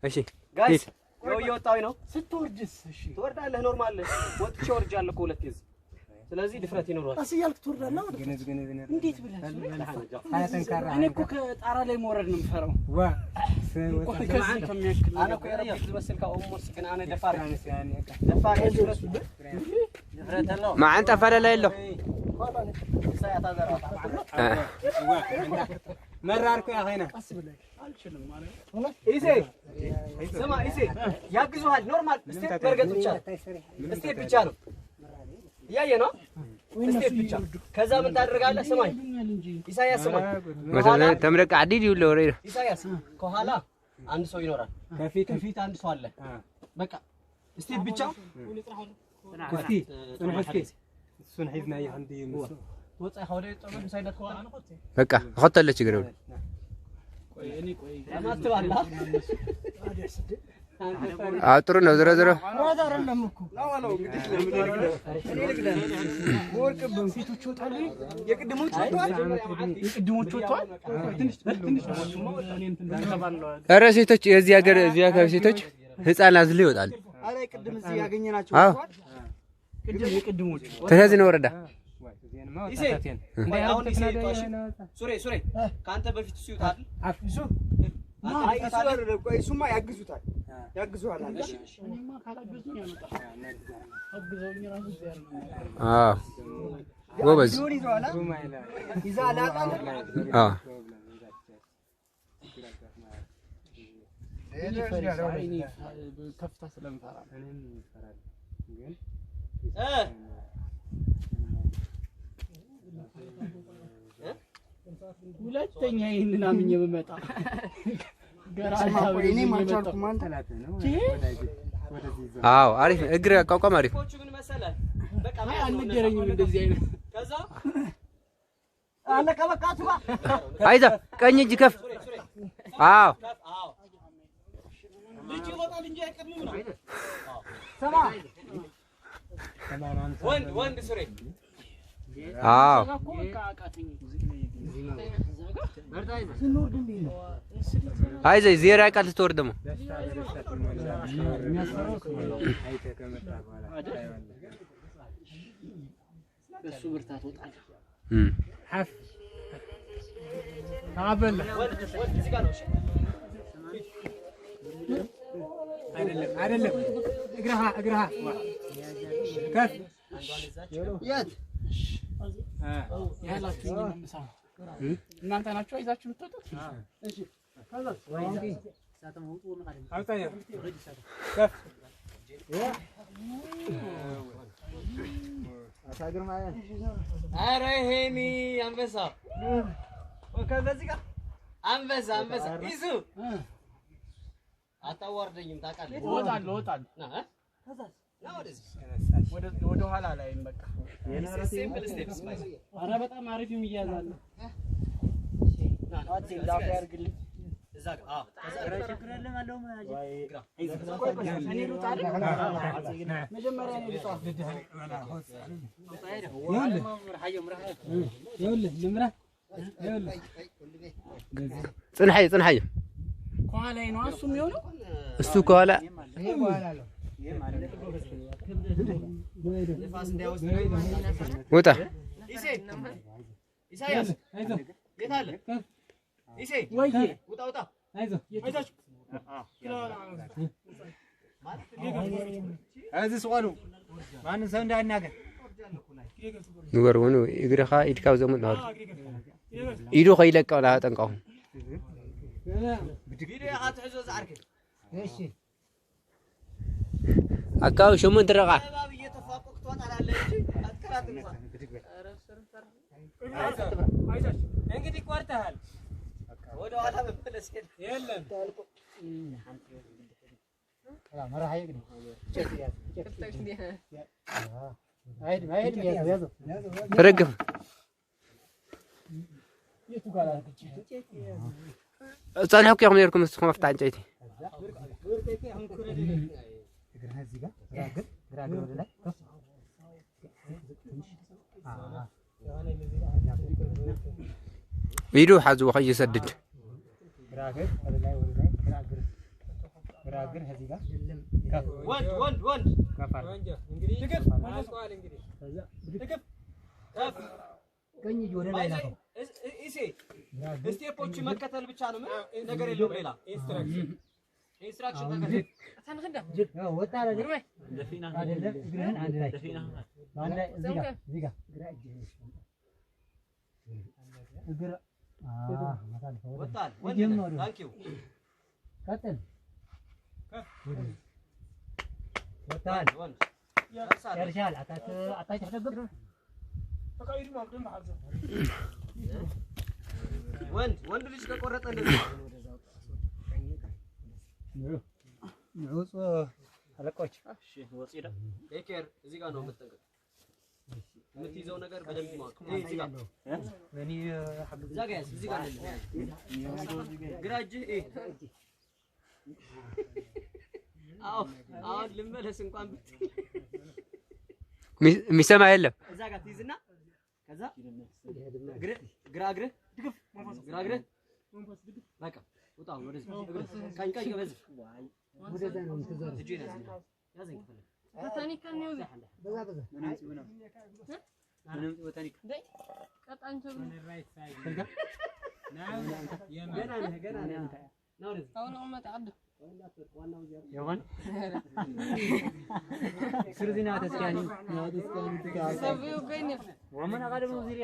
እሺ ጋይስ የወጣው ነው ስትወርድስ እሺ ትወርዳለህ ኖርማል ወጥቼ ወርጃለሁ እኮ ሁለት ይዝ ስለዚህ ድፍረት ይኖራል አስያልክ ትወርዳለህ እንዴት ብለህ እኔ እኮ ከጣራ ላይ መውረድ ነው የምፈራው ዋ ከዚህ ከሚያክል انا እኮ የረብክ ዝመስል ከኦሞስ ግን انا ደፋር ደፋር ድፍረት አለው ما انت فلا له مراركو يا اخينا اسبلك አልችልም ማለት ኢሴ ስማ ኢሴ ያግዙሃል ኖርማል ስቴፕ መርገጥ ብቻ ስቴፕ ብቻ ነው ያየ ነው ስቴፕ ብቻ ከዛ ምን ታደርጋለህ ስማኝ ኢሳያስ ስማኝ مثلا تمرق عديد ولا وري ኢሳያስ ከኋላ አንድ ሰው ይኖራል ከፊት አንድ ሰው አለ በቃ ስቴፕ ብቻ كفتي انا حفتي እሱን ሒዝና ይሁን ዲምሱ ወጣ ሐወለ ጾም ሳይደት ከኋላ ነው በቃ ኸተለች ግረው ቆይ እኔ ቆይ ለማትባላ ጥሩ ነው ዝሮ ዝሮ አይደለም እኮ ላዋለው እንግዲህ ለምን ወርቅብን ሴቶች ወጣሉ የቅድሞች ወጥቷል ትንሽ እኔ እንትን ተባለው ኧረ ሴቶች የዚህ ሀገር እዚህ ሀገር ሴቶች ህፃን አዝሎ ይወጣል አረ ቅድም እዚህ ያገኘናቸው የቅድሞች ተያዝነ ወረዳ ኢሴ አሁን ኢሴ ሱሬ ካንተ በፊት ሲውጣል አፍሱ አይ እሱማ ያግዙታል እሺ እኔማ ካላገዙኝ ያመጣ አግዘውኝ ራሱ ዚያር ጎበዝ ይዛላ ከፍታ ስለምፈራ ሁለተኛ ይሄንን አምኜ በመጣ ገራታ እኔ ማቻልኩ ማን ተላተ ነው አዎ አሪፍ እግር አቋቋም አሪፍ ኮቹ ምን መሰለህ በቃ አንገረኝም እንደዚህ አይነት ከዛ አለቀ በቃ አትባ አይዛ ቀኝ እጅ ከፍ አዎ ልጅ ይወጣል እንጂ አይቀርም ነው ሰማ ወንድ ሱሬ አዎ አይዛ ዜራ ቃል ትወርድ ደሞ በሱ ብርታት ወጣል حف አበል እዚህ ጋር ነው አይደለም እግረሃ ከፍ የት ያላችሁ ምንምሳ እናንተ ናችሁ አይዛችሁ የምትወጡት እሺ ከዛ አውጣያ ከፍ አሳግር ማለት አረ ሄኒ አንበሳ ከዚህ ጋር አንበሳ ይዙ አታዋርደኝም ታውቃለህ እወጣለሁ ወደ ኋላ ላይ በቃ ሲምፕል ስቴፕስ አረ በጣም አሪፍ የሚያዛል አቲ ዳፍ ያርግልኝ እዛ ጋር ከዛ ችግርለም አለው እኔ ልውጣ መጀመሪያ እኔ ልውጣ ጽንሐይ ከኋላ ነው እሱ የሚሆነው እሱ ከኋላ ወጣ ኢሳያስ የታለ ኢሴ ወይዬ ውጣ አይዛችሁ እዚህ ስቆሉ ማንን ሰው እንዳይናገር ንገር ወኑ እግርኻ ኢድካው ዘመን ነው ኢዱ ከይለቀው ላ ጠንቃው ቪዲዮ አትሕዞ ዛርክ እሺ አካው ሸመን ተረቃ ባብ እየተፋቆቅ ትወጣላለህ እንጂ አትከራትም እንግዲህ ቆርጠሃል ወደ ኋላ መመለስ የለም መራሃ ይግዲ ተረግፍ ጻንሐኩ ያም ነርኩም እስኩም መፍታ አንጨይቲ ቪዲዮ حازو خي يسدد ግራግር هذه ጋር ወንድ ከፋር እንግዲህ ትግፍ አስቋል እንግዲህ ትግፍ ከፍ ቀኝ እጅ ወደ ላይ ላከው ኢሴ ስቴፖች መከተል ብቻ ነው ነገር የለውም ሌላ ኢንስትራክሽን ተከተል ተንخዳ ያው ወጣ አይደል ደፊና አይደለም እግርህን አንድ ላይ አንድ ላይ እዚህ ጋር ግራ እጅህን እግር ወጣል ታንኪው ቀጥል ወጣል ያርሻል አታች ተደግፍ ተቃይዱ ማብደም አዘ ወንድ ልጅ ከቆረጠ እንደዚህ ንዑስ አለቆች እሺ ወጪዳ ቴኬር እዚህ ጋር ነው የምትጠንቀቅ የምትይዘው ነገር በደንብ ማወቅ እዚህ ጋር ወኒ እዛ ጋር ያዝ እዚህ ጋር ነው ግራ እጅህ አሁን ልመለስ እንኳን ብትይ የሚሰማ የለም እዛ ጋር ትይዝና ከዛ ግራ እግርህ ድግፍ ግራ እግርህ በቃ ውጣ ወደዚህ ቀኝ በዚህ ወደዛ ነው የምትዘረው እጄ ያዘኝ ከፈለክ ቦታኒካ ነው በዛ ምንም ቦታኒካ ቀጣንቶ ራይት ሳይድ ገና ነህ ነው አሁን ኡመት አድ يوان سرزينا تسكاني سبيو بينف ومن أقدم وزير